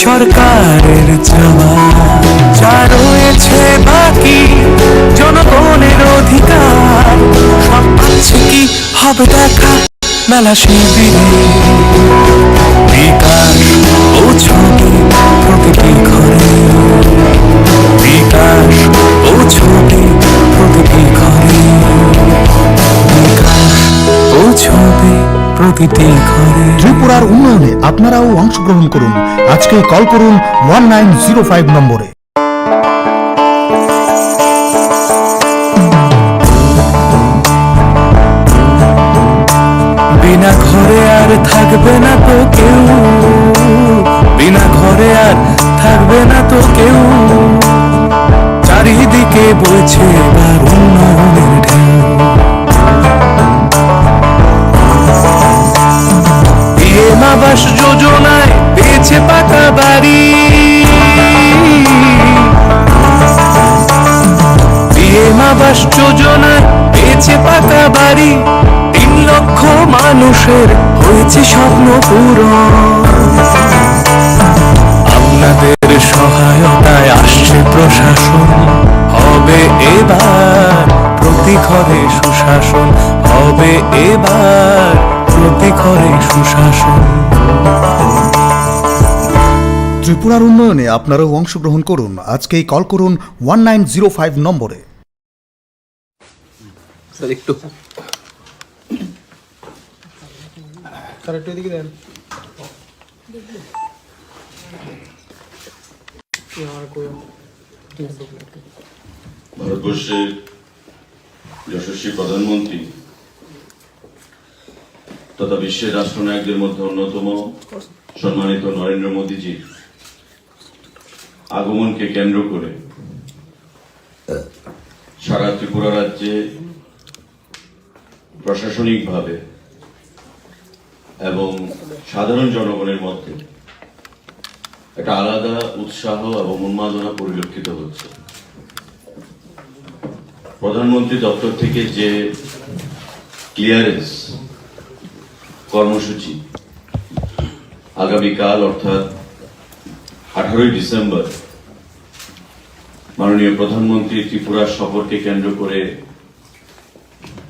সরকারের চাওয়া যা রয়েছে বাকি জনগণের অধিকার সব পাচ্ছে কি হবে দেখা মেলা শিবিরে বিকাশ পৌঁছবে প্রতিটি ঘরে বিকাশ পৌঁছবে প্রতিটি ঘরে বিকাশ পৌঁছবে প্রতিটি ঘরে। ত্রিপুরার উন্নয়নে আপনারাও অংশগ্রহণ করুন। আজকে কল করুন 1905 নম্বরে। বিনা ঘরে আর থাকবে না তো কেউ, বিনা ঘরে আর থাকবে না তো কেউ, চারিদিকে বইছে এবার উন্নয়নের ঢেউ। পিএম আবাস যোজনায় পেয়েছে পাকা বাড়ি, পিএম আবাস যোজনায় পেয়েছে পাকা বাড়ি, 3 লক্ষ মানুষের হয়েছে স্বপ্ন পূরণ। আপনাদের সহায়তায় আসছে প্রশাসন, হবে এবার প্রতি ঘরে সুশাসন, হবে এবার প্রতি ঘরে সুশাসন। ত্রিপুরার উন্নয়নে আপনারাও অংশগ্রহণ করুন। আজকেই কল করুন 1905 নম্বরে। স্যার একটু স্যার একটু এদিকে দেন। ভারতবর্ষের যশস্বী প্রধানমন্ত্রী তথা বিশ্বের রাষ্ট্রনায়কদের মধ্যে অন্যতম সম্মানিত নরেন্দ্র মোদীজির আগমনকে কেন্দ্র করে সারা ত্রিপুরা রাজ্যে প্রশাসনিকভাবে এবং সাধারণ জনগণের মধ্যে একটা আলাদা উৎসাহ এবং উন্মাদনা পরিলক্ষিত হচ্ছে। প্রধানমন্ত্রী দপ্তর থেকে যে ক্লিয়ারেন্স কর্মসূচি আগামীকাল অর্থাৎ 18 ডিসেম্বর মাননীয় প্রধানমন্ত্রী ত্রিপুরা সফরকে কেন্দ্র করে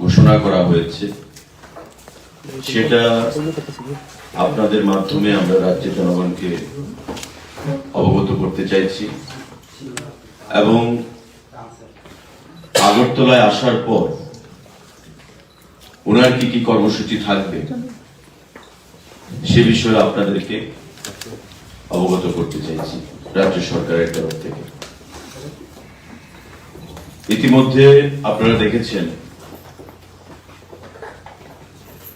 ঘোষণা করা হয়েছে, সেটা আপনাদের মাধ্যমে আমরা রাজ্যের জনগণকে অবগত করতে চাইছি। এবং আগরতলায় আসার পর ওনার কি কি কর্মসূচি থাকবে সে বিষয়ে আপনাদেরকে অবগত করতে চাইছি রাজ্য সরকারের তরফ থেকে। ইতিমধ্যে আপনারা দেখেছেন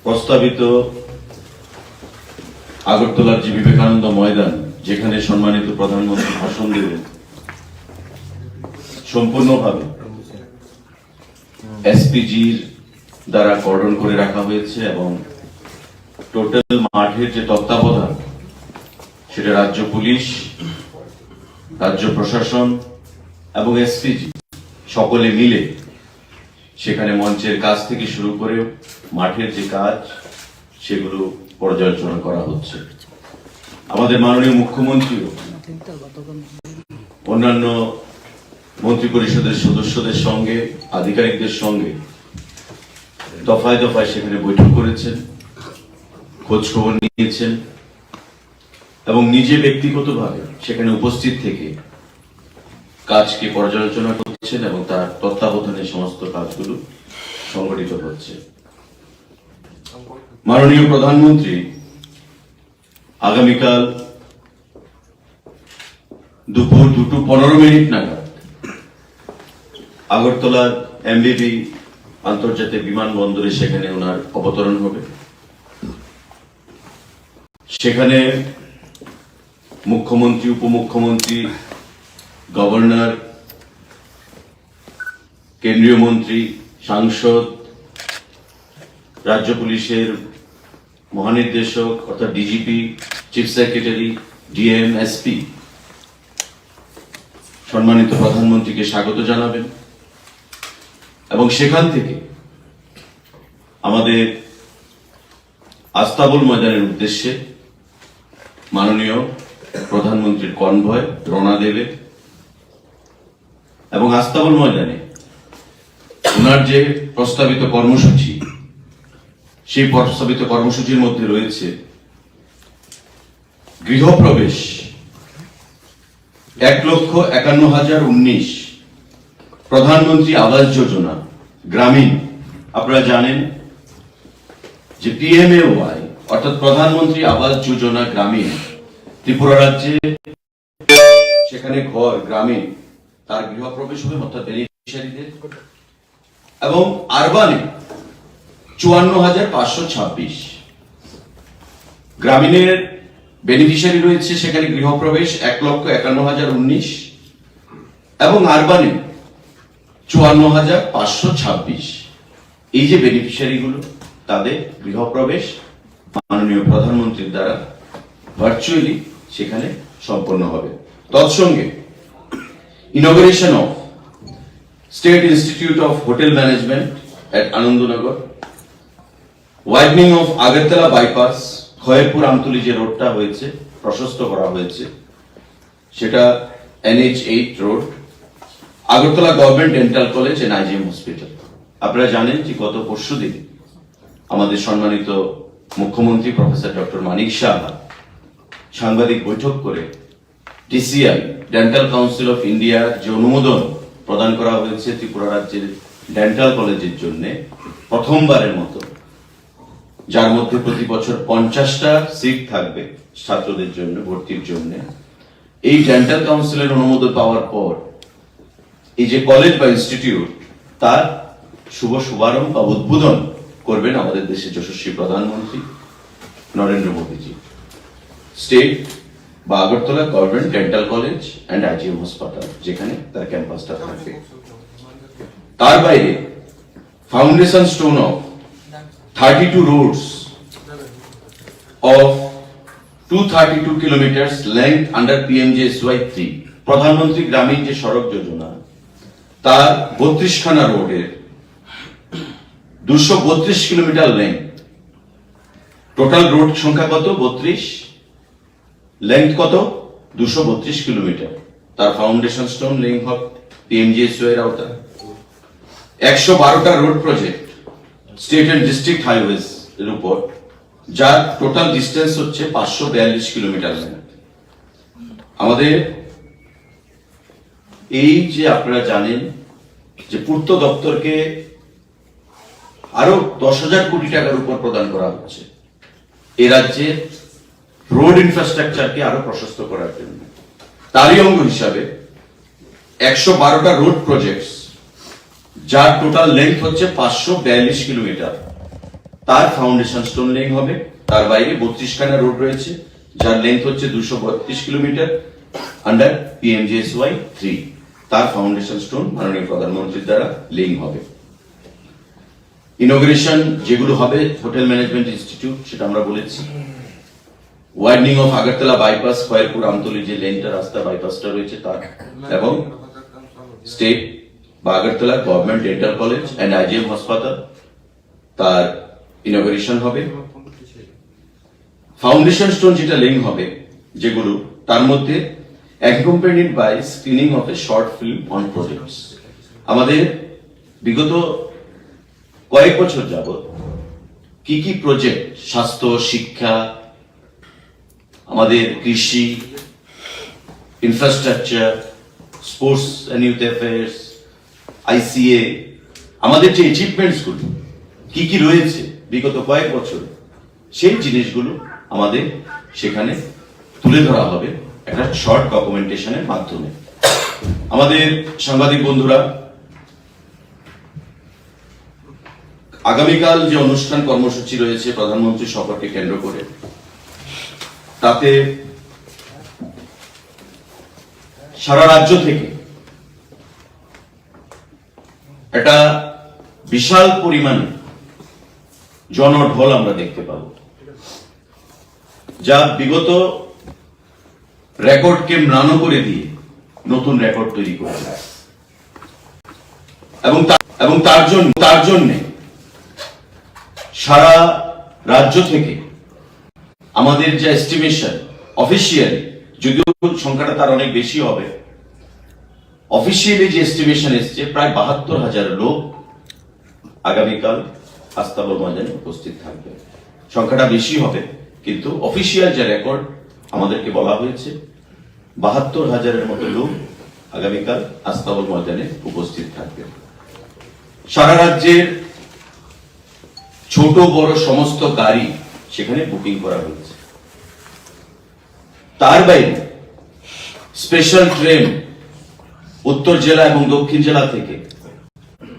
প্রস্তাবিত আগরতলার যে বিবেকানন্দ ময়দান, যেখানে সম্মানিত প্রধানমন্ত্রী ভাষণ দেবেন, সম্পূর্ণভাবে এসপিজির দ্বারা কর্ডন করে রাখা হয়েছে এবং টোটাল মাঠের যে তত্ত্বাবধান সেটা রাজ্য পুলিশ, রাজ্য প্রশাসন এবং এসপিজি সকলে মিলে সেখানে মঞ্চের কাজ থেকে শুরু করে মাঠের যে কাজ সেগুলো পর্যালোচনা করা হচ্ছে। আমাদের মাননীয় মুখ্যমন্ত্রীও অন্যান্য মন্ত্রী পরিষদের সদস্যদের সঙ্গে, আধিকারিকদের সঙ্গে দফায় দফায় সেখানে বৈঠক করেছেন, খোঁজ খবর নিয়েছেন এবং নিজে ব্যক্তিগতভাবে সেখানে উপস্থিত থেকে কাজকে পর্যালোচনা করছেন এবং তার তত্ত্বাবধানে সমস্ত কাজগুলো সংগঠিত হচ্ছে। মাননীয় প্রধানমন্ত্রী আগামীকাল দুপুর 2:15 নাগাদ আগরতলার এমবিবি আন্তর্জাতিক বিমানবন্দরে সেখানে ওনার অবতরণ হবে। সেখানে মুখ্যমন্ত্রী, উপমুখ্যমন্ত্রী, গভর্নর, কেন্দ্রীয় মন্ত্রী, সাংসদ, রাজ্য পুলিশের মহানির্দেশক অর্থাৎ DGP, chief secretary, DM, SP সম্মানিত প্রধানমন্ত্রীকে স্বাগত জানাবেন এবং সেখান থেকে আমাদের আস্তাবল ময়দানের উদ্দেশ্যে মাননীয় প্রধানমন্ত্রীর কনভয় রওনা দেবে এবং আস্তাবল ময়দানে ওনার যে প্রস্তাবিত কর্মসূচি, সেই প্রস্তাবিত কর্মসূচির মধ্যে রয়েছে গৃহপ্রবেশ 1,51,019 প্রধানমন্ত্রী আবাস যোজনা গ্রামীণ। আপনারা জানেন যে PMAY অর্থাৎ প্রধানমন্ত্রী আবাস যোজনা গ্রামীণ ত্রিপুরা রাজ্যে সেখানে ঘর গ্রামীণ তার গৃহপ্রবেশ হবে অর্থাৎ বেনিফিশিয়ারিদের, এবং আরবানে 54,526 গ্রামীণের বেনিফিশিয়ারি রয়েছে সেখানে গৃহপ্রবেশ 1,51,019 এবং আরবানে 54,526। এই যে বেনিফিশিয়ারি গুলো তাদের গৃহপ্রবেশ মাননীয় প্রধানমন্ত্রীর দ্বারা ভার্চুয়ালি সেখানে সম্পন্ন হবে। তৎসঙ্গে inauguration of state institute of hotel management at Anandnagar, widening of Agartala bypass, Khayerpur Amtali যে রোডটা হয়েছে প্রশস্ত করা হয়েছে সেটা NH8 road, Agartala government dental college and IGM hospital. আপনারা জানেন যে গত পরশুদিন আমাদের সম্মানিত মুখ্যমন্ত্রী প্রফেসর ডক্টর মানিক শাহ সাংবাদিক বৈঠক করে DCI ডেন্টাল কাউন্সিল অফ ইন্ডিয়ার যে অনুমোদন প্রদান করা হয়েছে ত্রিপুরা রাজ্যের ডেন্টাল কলেজের জন্য প্রথমবারের মতো, যার মধ্যে প্রতি বছর 50টা সিট থাকবে ছাত্রদের জন্য ভর্তির জন্য। এই ডেন্টাল কাউন্সিলের অনুমোদন পাওয়ার পর এই যে কলেজ বা ইনস্টিটিউট তার শুভারম্ভ বা উদ্বোধন করবেন আমাদের দেশের যশস্বী প্রধানমন্ত্রী নরেন্দ্র মোদীজি। স্টেট বা Agartala government dental college and IGM হাসপাতাল যেখানে তার ক্যাম্পাসটা থাকবে। তার বাইরে foundation stone of 32 roads of 232 kilometers length under PMJSY3 Pradhan Mantri Gramin যে সড়ক যোজনা তার 32 খানা রোডের 232 কিলোমিটার লেন্থ, টোটাল রোড সংখ্যা কত 32, লেন্থ কত 232 কিলোমিটার, তার ফাউন্ডেশন স্টোন লেইং হবে PMJSY এর আওতায়। 112টা road project state and district highways এর উপর, যার টোটাল ডিস্টেন্স হচ্ছে 542 কিলোমিটার। আমাদের এই যে আপনারা জানেন যে পূর্ত দপ্তরকে আরো 10,000 কোটি টাকার উপর প্রদান করা হচ্ছে এ রাজ্যে রোড ইনফ্রাস্ট্রাকচারকে আরো প্রশস্ত করার জন্য। তারই অঙ্গ হিসাবে 112টা রোড প্রজেক্টস যার টোটাল লেন্থ হচ্ছে 542 কিলোমিটার, তার ফাউন্ডেশন স্টোন লেইং হবে। তার বাইরে 32 খানা রোড রয়েছে যার লেন্থ হচ্ছে 232 কিলোমিটার আন্ডার PMJSY3, তার ফাউন্ডেশন স্টোন মাননীয় প্রধানমন্ত্রীর দ্বারা লেইং হবে। ইনোগ্রেশন যেগুলো হবে হোটেল ম্যানেজমেন্ট ইনস্টিটিউট সেটা আমরা বলেছি, widening of Agartala bypass, Khayerpur Amtali যে লেনটা রাস্তা বাইপাসটা রয়েছে তার, এবং স্টেট বা Agartala government dental college and IGM হাসপাতাল তার ইনোগ্রেশন হবে। ফাউন্ডেশন স্টোন যেটা লেইং হবে যেগুলো, তার মধ্যে accompanied by screening of a short film on projects। আমাদের বিগত কয়েক বছর যাবত কি কি প্রজেক্ট, স্বাস্থ্য, শিক্ষা, আমাদের কৃষি, infrastructure, sports and youth affairs, ICA, আমাদের যে অ্যাচিভমেন্টস গুলো কি কি রয়েছে বিগত কয়েক বছর, সেই জিনিসগুলো আমাদের সেখানে তুলে ধরা হবে একটা শর্ট ডকুমেন্টেশনের মাধ্যমে। আমাদের সাংবাদিক বন্ধুরা, আগামীকাল যে অনুষ্ঠান কর্মসূচি রয়েছে প্রধানমন্ত্রী সফরকে কেন্দ্র করে, তাতে সারা রাজ্য থেকে একটা বিশাল পরিমাণে জনঢল আমরা দেখতে পাব, যা বিগত রেকর্ডকে ম্লান করে দিয়ে নতুন রেকর্ড তৈরি করেছে। এবং তার জন্য সারা রাজ্য থেকে আমাদের যে এস্টিমেশন অফিসিয়ালি যদিও সংখ্যাটা তার অনেক বেশি হবে। অফিসিয়ালি যে এস্টিমেশন এসছে প্রায় ৭২,০০০ লোক আগামীকাল আস্তাবল ময়দানে উপস্থিত থাকবে। সংখ্যাটা বেশি হবে, কিন্তু অফিসিয়াল যে রেকর্ড আমাদেরকে বলা হয়েছে ৭২,০০০-এর মতো লোক আগামীকাল আস্তাবল ময়দানে উপস্থিত থাকবে। সারা রাজ্যের ছোট বড় সমস্ত গাড়ি সেখানে বুকিং করা হয়েছে। তার বাইরে স্পেশাল ট্রেন উত্তর জেলা এবং দক্ষিণ জেলা থেকে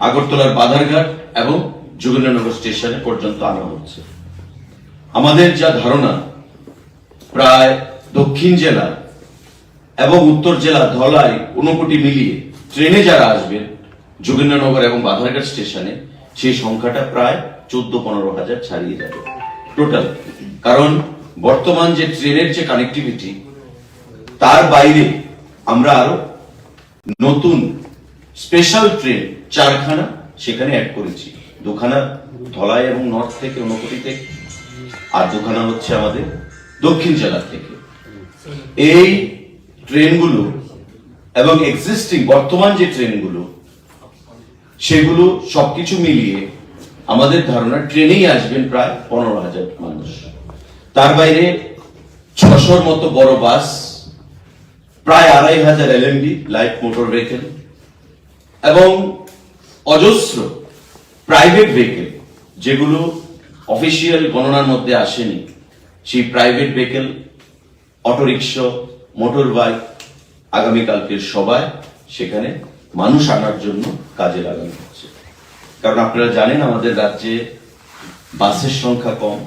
আগরতলার বাধারঘাট এবং যোগেন্দ্রনগর স্টেশনে পর্যন্ত আনা হচ্ছে। আমাদের যা ধারণা, প্রায় দক্ষিণ জেলা এবং উত্তর জেলা ধলাই ঊনকোটি মিলিয়ে ট্রেনে যারা আসবেন যোগেন্দ্রনগর এবং বাধারঘাট স্টেশনে, সেই সংখ্যাটা প্রায় ১৪-১৫,০০০ ছাড়িয়ে যাবে টোটাল। কারণ বর্তমান যে ট্রেনের যে কানেক্টিভিটি, তার বাইরে আমরা আরো নতুন স্পেশাল ট্রেন 4খানা সেখানে অ্যাড করেছি। 2খানা ধলাই এবং নর্থ থেকে ঊনকোটি থেকে, আর 2খানা হচ্ছে আমাদের দক্ষিণ জেলা থেকে। এই ট্রেনগুলো এবং এক্সিস্টিং বর্তমান যে ট্রেনগুলো, সেগুলো সবকিছু মিলিয়ে আমাদের ধারণা ট্রেনেই আসবেন প্রায় 15,০০০ মানুষ। তার বাইরে 600-র মতো বড় বাস, প্রায় 2,500 এলএমবি লাইট মোটর ভেহিকেল এবং অজস্র প্রাইভেট ভেহিকেল যেগুলো অফিসিয়াল গণনার মধ্যে আসেনি, সেই private vehicle, auto rickshaw, motor bike আগামীকালকের সবাই সেখানে মানুষ আনার জন্য কাজে লাগানো হচ্ছে। কারণ আপনারা জানেন আমাদের রাজ্যে বাসের সংখ্যা কম,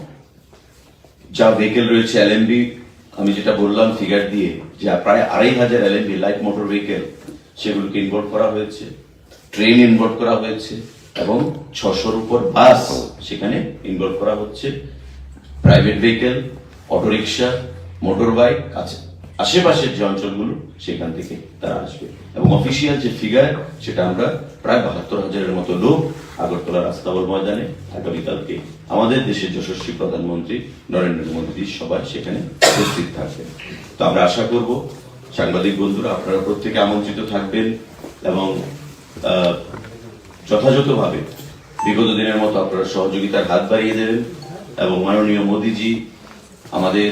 যা ভেহিকেল রয়েছে এলএমবি, আমি যেটা বললাম ফিগার দিয়ে, যে প্রায় 2,500 এলএমবি লাইট মোটর ভেহিকেল সেগুলোকে ইনভোল্ভ করা হয়েছে, ট্রেন ইনভোল্ভ করা হয়েছে এবং 600-র উপর বাস সেখানে ইনভলভ করা হচ্ছে। Private vehicle, auto rickshaw, motor bike আছে, আশেপাশের যে অঞ্চলগুলো সেখান থেকে তারা আসবে। এবং অফিসিয়াল যে ফিগার, সেটা আমরা প্রায় ৭২,০০০-এর মতো লোক আগরতলার আস্তাবল ময়দানে আগামীকালকে আমাদের দেশের যশস্বী প্রধানমন্ত্রী নরেন্দ্র মোদীর সবাই সেখানে উপস্থিত থাকবেন। তো আমরা আশা করব সাংবাদিক বন্ধুরা আপনারা প্রত্যেকে আমন্ত্রিত থাকবেন এবং যথাযথভাবে বিগত দিনের মতো আপনারা সহযোগিতার হাত বাড়িয়ে দেবেন এবং মাননীয় মোদীজি আমাদের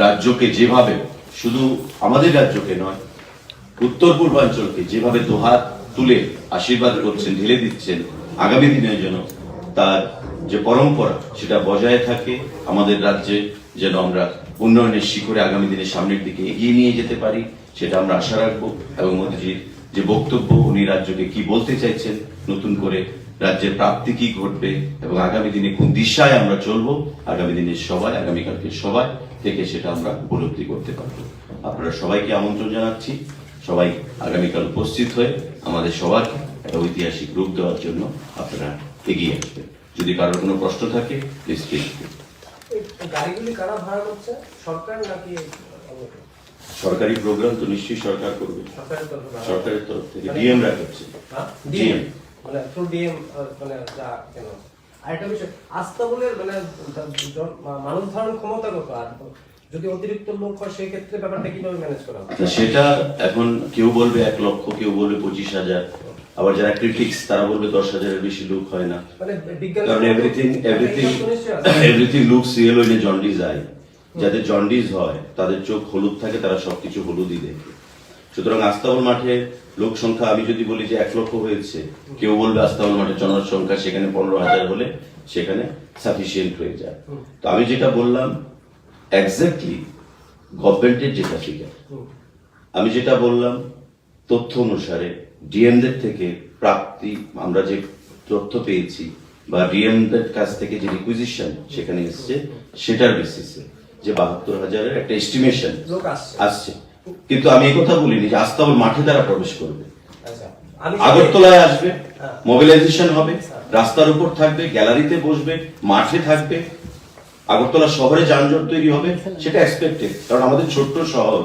রাজ্যকে যেভাবে, শুধু আমাদের রাজ্যকে নয়, উত্তর পূর্বাঞ্চলকে যেভাবে দুহাত তুলে আশীর্বাদ করছেন, ঢেলে দিচ্ছেন আগামী দিনের জন্য, তার যে পরম্পরা সেটা বজায় থাকে আমাদের রাজ্যে, যেন আমরা উন্নয়নের শিখরে আগামী দিনে সামনের দিকে এগিয়ে নিয়ে যেতে পারি, সেটা আমরা আশা রাখবো। এবং মোদীজির যে বক্তব্য, উনি রাজ্যকে কি বলতে চাইছেন, নতুন করে রাজ্যের প্রাপ্তি কি ঘটবে এবং আগামী দিনে কোন দিশায় আমরা চলবো, আগামী দিনের সবাই, আগামীকালকে সবাই থেকে সেটা আমরা উপলব্ধি করতে পারবো। আপনারা সবাইকে আমন্ত্রণ জানাচ্ছি, সবাই আগামীকাল উপস্থিত হয়ে আমাদের সবার একটা ঐতিহাসিক রূপ দেওয়ার জন্য আপনারা এগিয়ে আসবেন। যদি কারোর কোনো প্রশ্ন থাকে প্লিজ গাড়িগুলি কারা ভাড়া করছে, সরকার নাকি? সরকারি প্রোগ্রাম তো নিশ্চয়ই সরকার করবে, সরকারের তরফ থেকে ডিএম রা করছে। ডিএম মানে থ্রু ডিএম, মানে যা কেন আরেকটা বিষয়, আস্তাবলের মানে মানুষ ধারণ ক্ষমতা কত, আর যদি অতিরিক্ত লোক হয় সেই ক্ষেত্রে ব্যাপারটা কিভাবে ম্যানেজ করা হবে? সেটা এখন কেউ বলবে 1 লক্ষ, কেউ বলবে 25,000, আবার যারা ক্রিটিক্স তারা বলবে 10,000-এর বেশি লোক হয় না। কারণ everything looks real when jaundice eye. যাদের জন্ডিস হয় তাদের চোখ হলুদ থাকে, তারা সবকিছু হলুদই দেখে। সুতরাং আস্তাবল মাঠে লোক সংখ্যা আমি যদি বলি যে 1 লক্ষ হয়েছে, কেউ বলবে আস্তাবল মাঠে জনসংখ্যা সেখানে 15,000 হলে সেখানে সাফিসিয়েন্ট হয়ে যায়। তো আমি যেটা বললাম এক্স্যাক্টলি গভর্নমেন্টের যেটা ফিগার, আমি যেটা বললাম তথ্য অনুসারে ডিএমদের থেকে প্রাপ্তি, আমরা যে তথ্য পেয়েছি বা ডিএমদের কাছ থেকে যে রিকুইজিশন সেখানে এসছে, সেটার বেসিসে যে 72,000-এর একটা এস্টিমেশন আসছে। কিন্তু আমি এই কথা বলিনি যে আস্তাবল মাঠে তারা প্রবেশ করবে, আগরতলায় আসবে, মোবিলাইজেশন হবে, রাস্তার উপর থাকবে, গ্যালারিতে বসবে, মাঠে থাকবে, আগরতলা শহরে যানজট তৈরি হবে, সেটা এক্সপেক্টেড। কারণ আমাদের ছোট্ট শহর,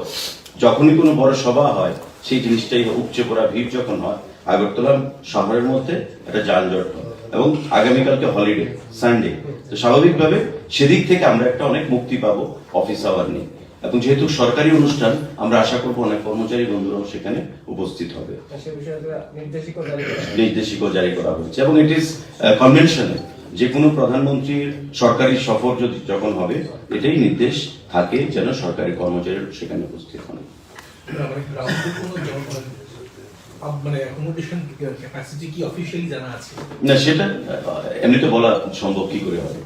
যখনই কোনো বড় সভা হয় সেই জিনিসটাই উপচে পড়া ভিড় যখন হয়, আগরতলা শহরের মধ্যে একটা যানজট হয়। এবং আগামীকালকে হলিডে, সানডে, তো স্বাভাবিকভাবে সেদিক থেকে আমরা একটা অনেক মুক্তি পাবো অফিস আওয়ার নিয়ে। এবং যেহেতু সরকারি অনুষ্ঠান, আমরা আশা করব অনেক কর্মচারী বন্ধুরাও সেখানে উপস্থিত হবে। সে বিষয়ে নির্দেশিকা জারি করা হয়েছে। নির্দেশিকা জারি করা হয়েছে এবং ইট ইজ কনভেনশনাল, যে কোনো প্রধানমন্ত্রীর সরকারি সফর যখন হবে, এটাই নির্দেশ থাকে যেন সরকারি কর্মচারী সেখানে উপস্থিত হন। মানে অ্যাকোমোডেশন ক্যাপাসিটি কি অফিশিয়ালি জানা আছে? না, সেটা এমনিতে বলা সম্ভব কি করে হবে?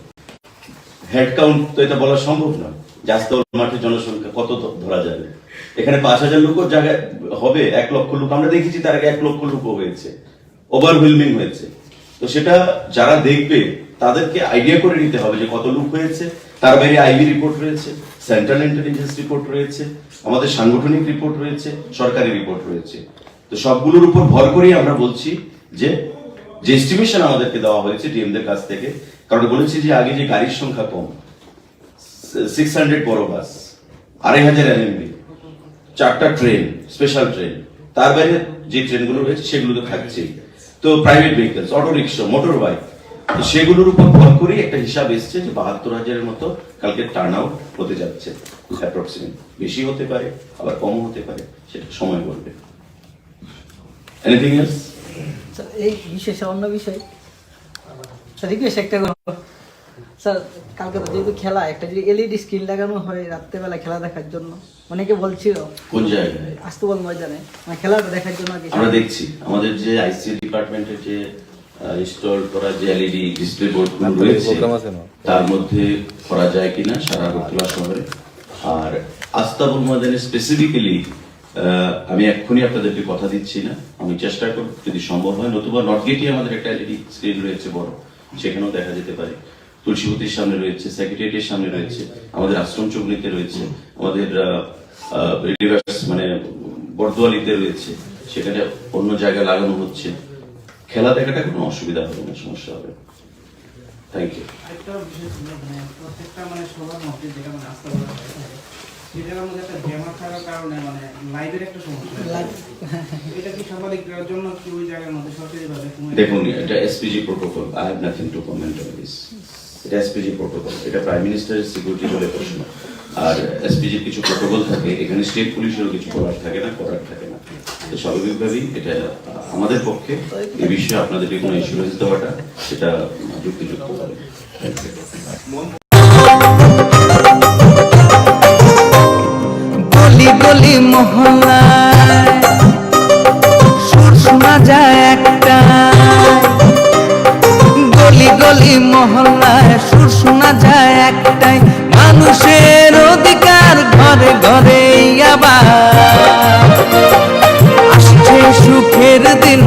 হেড কাউন্ট তো এটা বলা সম্ভব না। আস্তাবল মাঠের জনসংখ্যা কত ধরা যাবে? এখানে 5,000 লোকের জায়গায় হবে 1 লক্ষ লোক। আমরা দেখেছি তার আগে 1 লক্ষ লোক হয়েছে, ওভারওয়েলমিং হয়েছে। তো সেটা যারা দেখবে তাদেরকে আইডিয়া করে নিতে হবে যে কত লোক হয়েছে। তার বাইরে আইবি রিপোর্ট রয়েছে, সেন্ট্রাল ইন্টেলিজেন্স রিপোর্ট রয়েছে, আমাদের সাংগঠনিক রিপোর্ট রয়েছে, সরকারি রিপোর্ট রয়েছে। তো সবগুলোর উপর ভর করেই আমরা বলছি যে এস্টিমেশন আমাদেরকে দেওয়া হয়েছে ডিএমদের কাছ থেকে, কারণ বলেছি যে আগে যে গাড়ির সংখ্যা কম, 600 বড় বাস, 2,500 এলএমবি, 4টা ট্রেন, স্পেশাল ট্রেন, তার বাইরে যে ট্রেনগুলো রয়েছে সেগুলো তো থাকছেই। তো private vehicles, auto rickshaw, motor bike, তো সেগুলোর উপর ভর করেই একটা হিসাব এসছে যে 72,000-এর মতো কালকে টার্ন আউট হতে যাচ্ছে। অ্যাপ্রক্সিমেট বেশি হতে পারে, আবার কম হতে পারে, সেটা সময় বলবে। Anything else? স্যার এই বিশেষ অন্য বিষয় স্যার রিকোয়েস্ট একটা করব স্যার, কালকে তো যেহেতু খেলা, একটা যদি এলইডি স্ক্রিন লাগানো হয় রাত্রেবেলা খেলা দেখার জন্য, অনেকে বলছিল কোন জায়গায়? আস্তাবল ময়দানে, মানে খেলাটা দেখার জন্য আর কি। আমরা দেখছি আমাদের যে আইসি ডিপার্টমেন্টের যে ইনস্টল করা যে এলইডি ডিসপ্লে বোর্ড রয়েছে তার মধ্যে করা যায় কিনা সারা বর্তমান শহরে। আর আস্তাবল ময়দানে স্পেসিফিক্যালি আমি এক্ষুনি আপনাদেরকে কথা দিচ্ছি না, আমি চেষ্টা করব যদি সম্ভব হয়, নতুবা নর্থ গেটে আমাদের একটা এলইডি স্ক্রিন রয়েছে বড়, সেখানেও দেখা যেতে পারে। তুলসীপতির সামনে রয়েছে, সেক্রেটারিয়েটের সামনে রয়েছে, আমাদের আশ্রম চৌমুহনীতে রয়েছে, আমাদের মানে বর্দোয়ালিতে রয়েছে, সেখানে অন্য জায়গায় লাগানো হচ্ছে। খেলা দেখাটা কোনো অসুবিধা হবে না, সমস্যা হবে। Thank you. একটা বিষয় ছিল, মানে প্রত্যেকটা মানে সবার মধ্যে যেটা মানে আস্তাবল সেটার মধ্যে একটা ব্যামার থাকার কারণে মানে লাইভের একটা সমস্যা। এটা কি স্বাভাবিক জন্য কি ওই জায়গার মধ্যে সরকারিভাবে? দেখুন, এটা SPG protocol, I have nothing to comment on this. এটা এসপিজি প্রোটোকল, এটা প্রাইম মিনিস্টারের সিকিউরিটি বলে প্রশ্ন। আর এসপিজির কিছু প্রোটোকল থাকে, এখানে স্টেট পুলিশেরও কিছু করার থাকে না। তো স্বাভাবিকভাবেই এটা আমাদের পক্ষে এই বিষয়ে আপনাদেরকে কোনো ইন্স্যুরেন্স দেওয়াটা সেটা যুক্তিযুক্ত হবে। গলি গলি মহল্লায় সুর শোনা যায় একটা, গলি গলি মহল্লায় সুর শোনা যায় একটাই, মানুষের অধিকার ঘরে ঘরে আবার আসছে সুখের দিন,